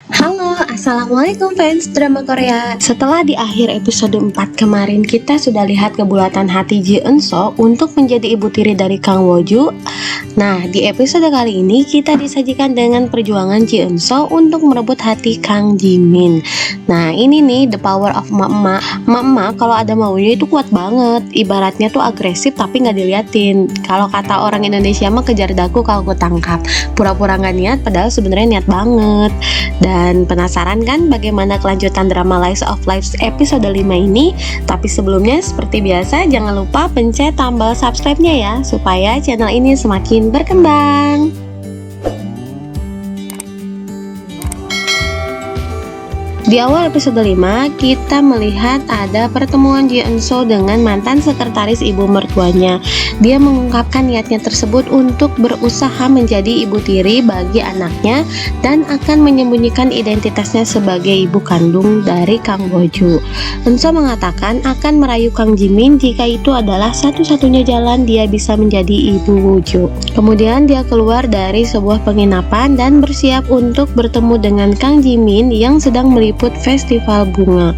Halo, Assalamualaikum fans drama Korea. Setelah di akhir episode 4 kemarin kita sudah lihat kebulatan hati Ji Eun-so untuk menjadi ibu tiri dari Kang Wo-ju. Nah, di episode kali ini kita disajikan dengan perjuangan Ji Eun-so untuk merebut hati Kang Jimin. Nah, ini nih the power of emak-emak. Emak-emak kalau ada maunya itu kuat banget. Ibaratnya tuh agresif tapi nggak diliatin. Kalau kata orang Indonesia mah kejar daku kalau ketangkap. Pura-pura nggak niat padahal sebenarnya niat banget. Dan penasaran kan bagaimana kelanjutan drama Lies of Life episode 5 ini? Tapi sebelumnya seperti biasa jangan lupa pencet tombol subscribe-nya ya supaya channel ini semakin berkembang. Di awal episode 5, kita melihat ada pertemuan Ji Eun-so dengan mantan sekretaris ibu mertuanya. Dia mengungkapkan niatnya tersebut untuk berusaha menjadi ibu tiri bagi anaknya dan akan menyembunyikan identitasnya sebagai ibu kandung dari Kang Wo-ju. Eun-so mengatakan akan merayu Kang Jimin jika itu adalah satu-satunya jalan dia bisa menjadi ibu Wo-ju. Kemudian dia keluar dari sebuah penginapan dan bersiap untuk bertemu dengan Kang Jimin yang sedang meliput festival bunga.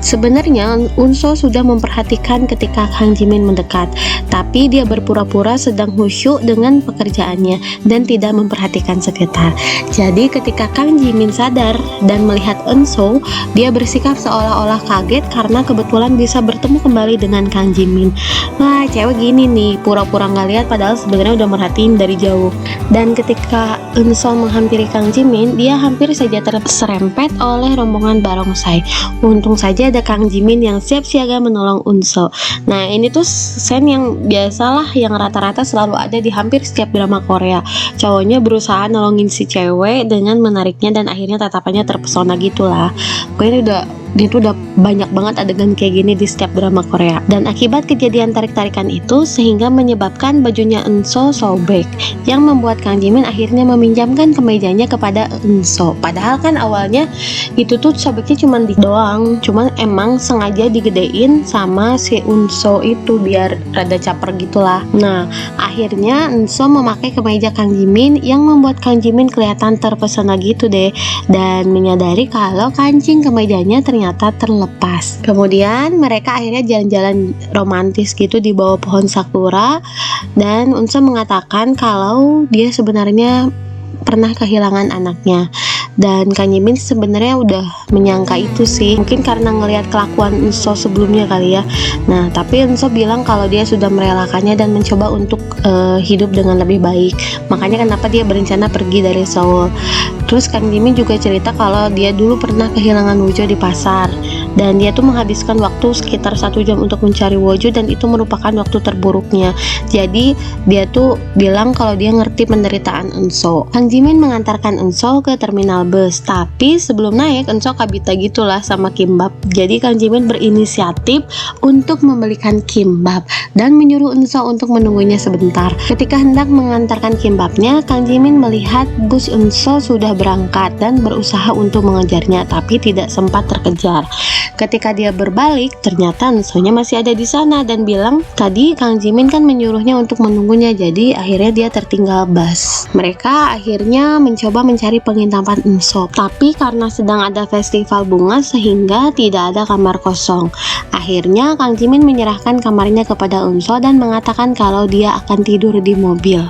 Sebenarnya Eun-so sudah memperhatikan ketika Kang Jimin mendekat, tapi dia berpura-pura sedang khusyuk dengan pekerjaannya dan tidak memperhatikan sekitar. Jadi ketika Kang Jimin sadar dan melihat Eun-so, dia bersikap seolah-olah kaget karena kebetulan bisa bertemu kembali dengan Kang Jimin. Wah, cewek gini nih, pura-pura nggak lihat padahal sebenarnya udah merhatiin dari jauh. Dan ketika Eun-so menghampiri Kang Jimin, dia hampir saja terserempet oleh rombongan barongsai. Untung saja ada Kang Jimin yang siap siaga menolong Eun-so. Nah, ini tuh scene yang biasalah yang rata-rata selalu ada di hampir setiap drama Korea. Cowoknya berusaha nolongin si cewek dengan menariknya dan akhirnya tatapannya terpesona gitulah. Pokoknya dia tuh udah banyak banget adegan kayak gini di setiap drama Korea. Dan akibat kejadian tarik-tarikan itu sehingga menyebabkan bajunya Eun-so sobek, yang membuat Kang Jimin akhirnya meminjamkan kemejanya kepada Eun-so. Padahal kan awalnya itu tuh sobeknya cuma doang, cuman emang sengaja digedein sama si Eun-so itu biar rada caper gitulah. Nah, akhirnya Eun-so memakai kemeja Kang Jimin yang membuat Kang Jimin kelihatan terpesona gitu deh, dan menyadari kalau kancing kemejanya ternyata terlepas. Kemudian mereka akhirnya jalan-jalan romantis gitu di bawah pohon sakura, dan Eun-so mengatakan kalau dia sebenarnya pernah kehilangan anaknya. Dan Kang Jimin sebenarnya udah menyangka itu sih, mungkin karena ngelihat kelakuan Eun-so sebelumnya kali ya. Nah, tapi Eun-so bilang kalau dia sudah merelakannya dan mencoba untuk hidup dengan lebih baik. Makanya kenapa dia berencana pergi dari Seoul. Terus Kang Jimin juga cerita kalau dia dulu pernah kehilangan Wo-ju di pasar, dan dia tuh menghabiskan waktu sekitar 1 jam untuk mencari Wo-ju, dan itu merupakan waktu terburuknya. Jadi dia tuh bilang kalau dia ngerti penderitaan Eun-so. Kang Jimin mengantarkan Eun-so ke terminal bus, tapi sebelum naik Eun-so kabita gitulah sama kimbab. Jadi Kang Jimin berinisiatif untuk membelikan kimbab dan menyuruh Eun-so untuk menunggunya sebentar. Ketika hendak mengantarkan kimbabnya, Kang Jimin melihat bus Eun-so sudah berangkat dan berusaha untuk mengejarnya, tapi tidak sempat terkejar. Ketika dia berbalik, ternyata Eun-so-nya masih ada di sana dan bilang tadi Kang Jimin kan menyuruhnya untuk menunggunya, jadi akhirnya dia tertinggal bus. Mereka akhirnya mencoba mencari penginapan Eun-so, tapi karena sedang ada festival bunga sehingga tidak ada kamar kosong. Akhirnya Kang Jimin menyerahkan kamarnya kepada Eun-so dan mengatakan kalau dia akan tidur di mobil.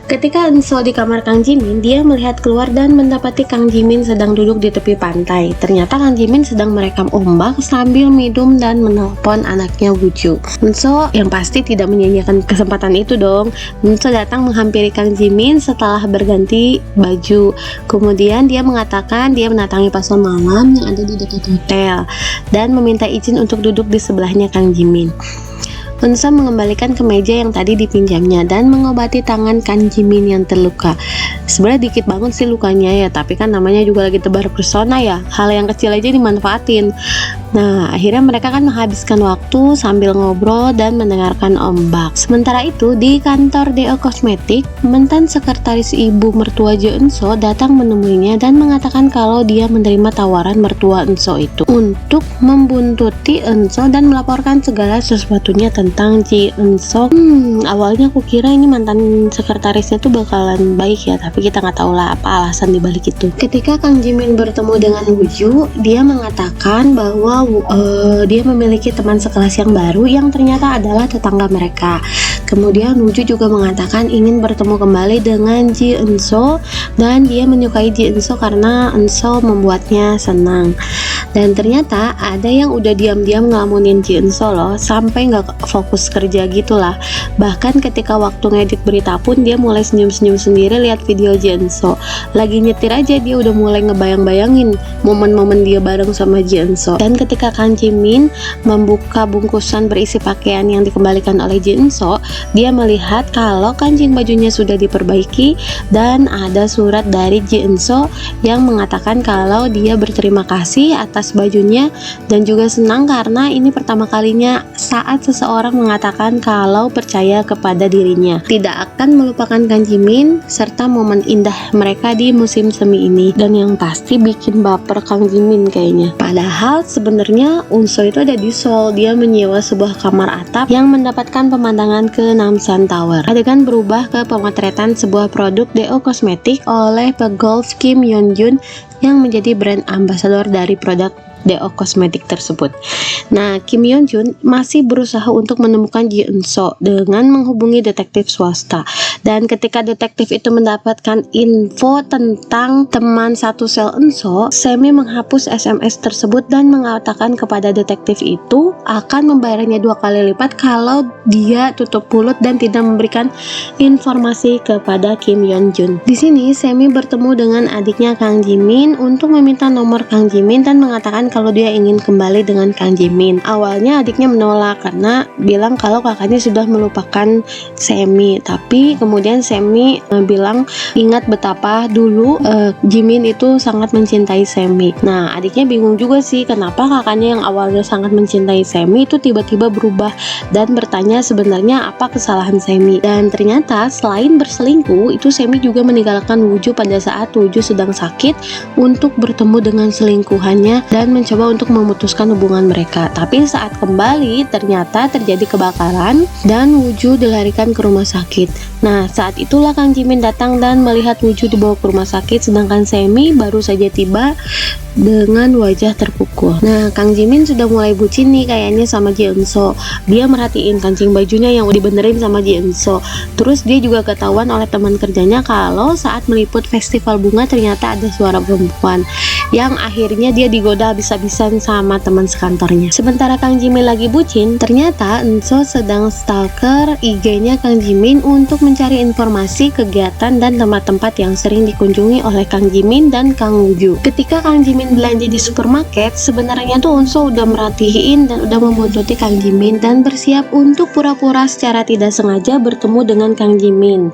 Ketika Eun-so di kamar Kang Jimin, dia melihat keluar dan mendapati Kang Jimin sedang duduk di tepi pantai. Ternyata Kang Jimin sedang merekam ombak sambil minum dan menelpon anaknya Wo-ju. Eun-so yang pasti tidak menyia-nyiakan kesempatan itu dong. Eun-so datang menghampiri Kang Jimin setelah berganti baju. Kemudian dia mengatakan dia mendatangi pasar malam yang ada di dekat hotel dan meminta izin untuk duduk di sebelahnya Kang Jimin. Eun-so mengembalikan kemeja yang tadi dipinjamnya dan mengobati tangan Kang Jimin yang terluka. Sebenarnya dikit banget sih lukanya ya, tapi kan namanya juga lagi tebar pesona ya. Hal yang kecil aja dimanfaatin. Nah, akhirnya mereka kan menghabiskan waktu sambil ngobrol dan mendengarkan ombak. Sementara itu, di kantor DO Cosmetic, mantan sekretaris ibu mertua Jo Eun-so datang menemuinya dan mengatakan kalau dia menerima tawaran mertua Eun-so itu untuk membuntuti Eun-so dan melaporkan segala sesuatunya tentang Ji Eun-so. Awalnya aku kira ini mantan sekretarisnya tuh bakalan baik ya, tapi kita nggak tahu lah apa alasan dibalik itu. Ketika Kang Jimin bertemu dengan Woo, dia mengatakan bahwa dia memiliki teman sekelas yang baru yang ternyata adalah tetangga mereka. Kemudian Woo juga mengatakan ingin bertemu kembali dengan Ji Eun-so dan dia menyukai Ji Eun-so karena Eun-so membuatnya senang. Dan ternyata ada yang udah diam-diam ngelamunin Ji Eun-so loh, sampai nggak fokus kerja gitulah. Bahkan ketika waktu ngedit berita pun dia mulai senyum-senyum sendiri lihat video Ji Eun-so. Lagi nyetir aja dia udah mulai ngebayang-bayangin momen-momen dia bareng sama Ji Eun-so. Dan ketika Kang Jimin membuka bungkusan berisi pakaian yang dikembalikan oleh Ji Eun-so, dia melihat kalau kancing bajunya sudah diperbaiki dan ada surat dari Ji Eun-so yang mengatakan kalau dia berterima kasih atas bajunya dan juga senang karena ini pertama kalinya saat seseorang mengatakan kalau percaya kepada dirinya, tidak akan melupakan Kang Jimin serta momen indah mereka di musim semi ini. Dan yang pasti bikin baper Kang Jimin kayaknya. Padahal sebenarnya Eun-so itu ada di Seoul, dia menyewa sebuah kamar atap yang mendapatkan pemandangan ke Namsan Tower. Adegan berubah ke pemotretan sebuah produk DO Cosmetic oleh pegolf Kim Yeon-jun yang menjadi brand ambassador dari produk DO Cosmetic tersebut. Nah, Kim Yeon-jun masih berusaha untuk menemukan Ji Eun-so dengan menghubungi detektif swasta. Dan ketika detektif itu mendapatkan info tentang teman satu sel Eun-so, Semi menghapus SMS tersebut dan mengatakan kepada detektif itu akan membayarnya 2 kali lipat kalau dia tutup mulut dan tidak memberikan informasi kepada Kim Yeon-jun. Di sini Semi bertemu dengan adiknya Kang Jimin untuk meminta nomor Kang Jimin dan mengatakan kalau dia ingin kembali dengan Kang Jimin. Awalnya adiknya menolak karena bilang kalau kakaknya sudah melupakan Semi, tapi kemudian Semi bilang ingat betapa dulu Jimin itu sangat mencintai Semi. Nah, adiknya bingung juga sih kenapa kakaknya yang awalnya sangat mencintai Semi itu tiba-tiba berubah dan bertanya sebenarnya apa kesalahan Semi. Dan ternyata selain berselingkuh, itu Semi juga meninggalkan Woo pada saat Woo sedang sakit untuk bertemu dengan selingkuhannya dan mencoba untuk memutuskan hubungan mereka. Tapi saat kembali ternyata terjadi kebakaran dan Woo dilarikan ke rumah sakit. Nah, saat itulah Kang Jimin datang dan melihat Woo dibawa ke rumah sakit sedangkan Semi baru saja tiba dengan wajah terpukul. Nah, Kang Jimin sudah mulai bucin nih kayaknya sama Ji Eun-so. Dia merhatiin kancing bajunya yang udah dibenerin sama Ji Eun-so. Terus dia juga ketahuan oleh teman kerjanya kalau saat meliput festival bunga ternyata ada suara perempuan yang akhirnya dia digoda habis-habisan sama teman sekantornya. Sementara Kang Jimin lagi bucin, ternyata Eun-so sedang stalker IG-nya Kang Jimin untuk mencari informasi kegiatan dan tempat-tempat yang sering dikunjungi oleh Kang Jimin dan Kang Woo. Ketika Kang Jimin belanja di supermarket, sebenarnya tuh Eun-so udah merhatiin dan udah membuntuti Kang Jimin dan bersiap untuk pura-pura secara tidak sengaja bertemu dengan Kang Jimin.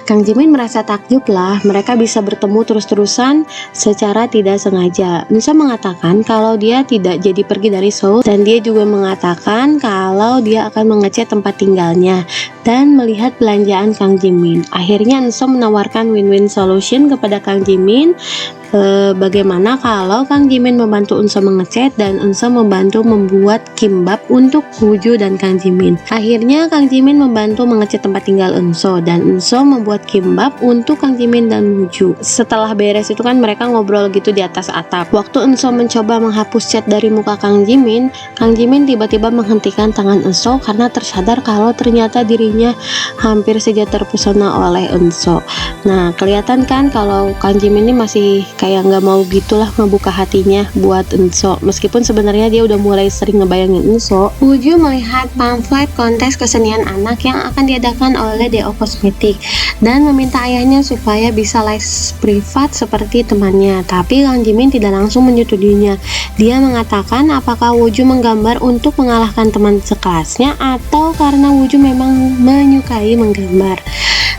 Kang Jimin merasa takjub lah, mereka bisa bertemu terus-terusan secara tidak sengaja. Eun-so mengatakan kalau dia tidak jadi pergi dari Seoul dan dia juga mengatakan kalau dia akan mengecek tempat tinggalnya dan melihat belanjaan Kang Jimin. Akhirnya Eun-so menawarkan win-win solution kepada Kang Jimin. Bagaimana kalau Kang Jimin membantu Eun-so mengecat dan Eun-so membantu membuat kimbap untuk Woo dan Kang Jimin. Akhirnya Kang Jimin membantu mengecat tempat tinggal Eun-so dan Eun-so membuat kimbap untuk Kang Jimin dan Woo. Setelah beres itu kan mereka ngobrol gitu di atas atap. Waktu Eun-so mencoba menghapus cat dari muka Kang Jimin tiba-tiba menghentikan tangan Eun-so karena tersadar kalau ternyata dirinya hampir saja terpesona oleh Eun-so. Nah, kelihatan kan kalau Kang Jimin ini masih kayak nggak mau gitulah ngebuka hatinya buat Eun-so, meskipun sebenarnya dia udah mulai sering ngebayangin Eun-so. Woo melihat pamflet kontes kesenian anak yang akan diadakan oleh DO Cosmetic dan meminta ayahnya supaya bisa les privat seperti temannya, tapi Kang Jimin tidak langsung menyetujuinya. Dia mengatakan apakah Woo menggambar untuk mengalahkan teman sekelasnya atau karena Woo memang menyukai menggambar.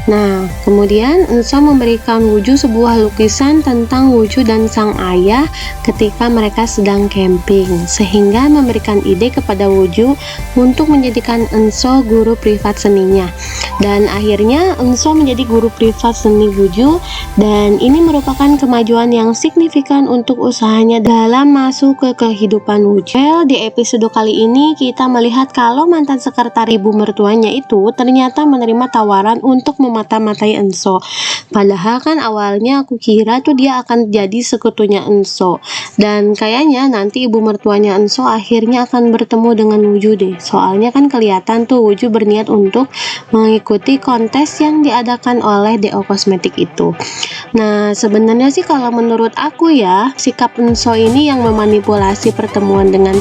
Nah, kemudian Enso memberikan Wooju sebuah lukisan tentang Wooju dan sang ayah ketika mereka sedang camping, sehingga memberikan ide kepada Wooju untuk menjadikan Enso guru privat seninya. Dan akhirnya Enso menjadi guru privat seni Wooju, dan ini merupakan kemajuan yang signifikan untuk usahanya dalam masuk ke kehidupan Wooju. Di episode kali ini kita melihat kalau mantan sekretaris ibu mertuanya itu ternyata menerima tawaran untuk memata-matai Enso. Padahal kan awalnya aku kira tuh dia akan jadi sekutunya Enso. Dan kayaknya nanti ibu mertuanya Enso akhirnya akan bertemu dengan Wooju deh. Soalnya kan kelihatan tuh Wooju berniat untuk mengikuti kontes yang diadakan oleh DO Kosmetik itu. Nah, sebenarnya sih kalau menurut aku ya, sikap Enso ini yang memanipulasi pertemuan dengan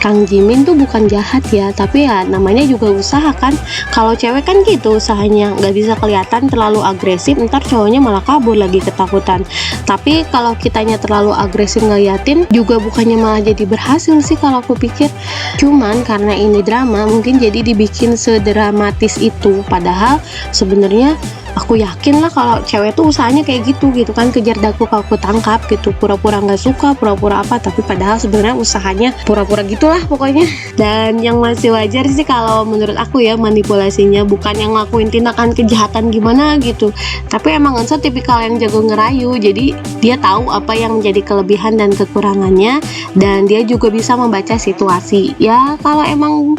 Kang Jimin tuh bukan jahat ya, tapi ya namanya juga usaha kan. Kalau cewek kan gitu usahanya, nggak bisa kelihatan terlalu agresif, ntar cowoknya malah kabur lagi ketakutan. Tapi kalau kitanya terlalu agresif ngeliatin juga bukannya malah jadi berhasil sih kalau aku pikir. Cuman karena ini drama mungkin jadi dibikin sedramatis itu, padahal sebenarnya aku yakin lah kalau cewek tuh usahanya kayak gitu kan, kejar daku aku tangkap gitu, pura-pura nggak suka, pura-pura apa, tapi padahal sebenarnya usahanya pura-pura gitulah pokoknya. Dan yang masih wajar sih kalau menurut aku ya manipulasinya, bukan yang ngelakuin tindakan kejahatan gimana gitu, tapi emang Enso tipikal yang jago ngerayu, jadi dia tahu apa yang menjadi kelebihan dan kekurangannya, dan dia juga bisa membaca situasi. Ya kalau emang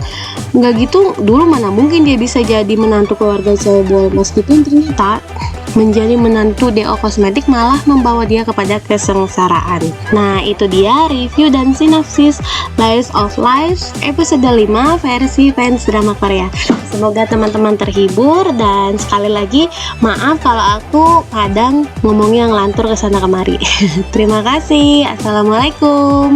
nggak gitu dulu mana mungkin dia bisa jadi menantu keluarga cewek, meskipun ternyata menjadi menantu DO Kosmetik malah membawa dia kepada kesengsaraan. Nah, itu dia review dan sinopsis Slice of Life episode 5 versi fans drama Korea. Semoga teman-teman terhibur, dan sekali lagi maaf kalau aku kadang ngomongnya ngelantur ke sana kemari. Terima kasih. Assalamualaikum.